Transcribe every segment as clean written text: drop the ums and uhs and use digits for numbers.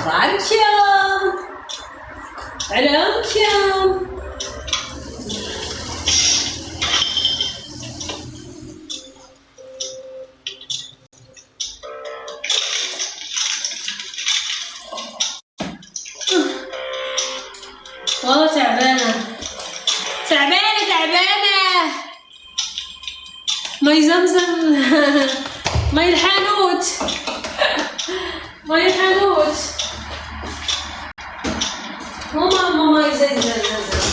عليكم. والله تعبانة مي زمزم مي الحانوت ماما مي زمزم ماما مي زمزم.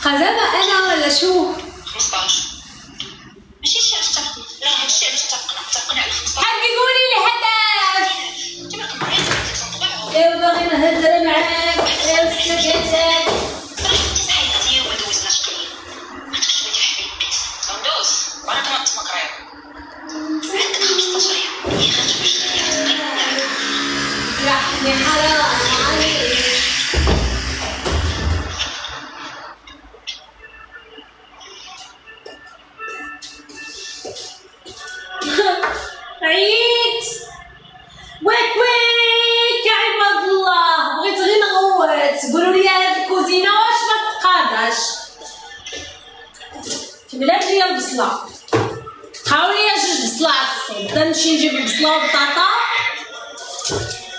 قزمة أنا ولا شو؟ 15 ماشي شي اتفقنا، لا هادشي علاش اتفقنا على 15. حققوا لي الهدف. كيما كنبغي ايوا باغي نهضر معاك سكتات. صراحة انت صحيتي وما دوزناش كلنا. ما تكتبي يا حبيبي غندوز وانا كنت مقريب. عندك 15 يوم هي غتوجد لي رزقي رحمي حرام عليك. عييت ويك يا عباد الله، بغيت غير نغوت. قولوا لي هاد الكوزينه واش ما تقاداش بلات ليا البصله. خاولي ليا 2 بصلات. نبدا نمشي نجيب البصله والبطاطا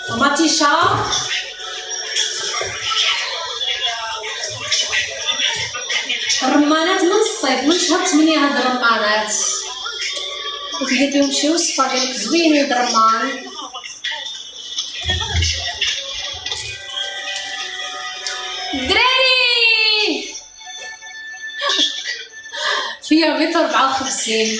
ومطيشه. الرمانات من الصيف من شهر 8 هاد الرمانات ندير بهم شي وصفه قالك زوينين الرمان. دراري فيا 154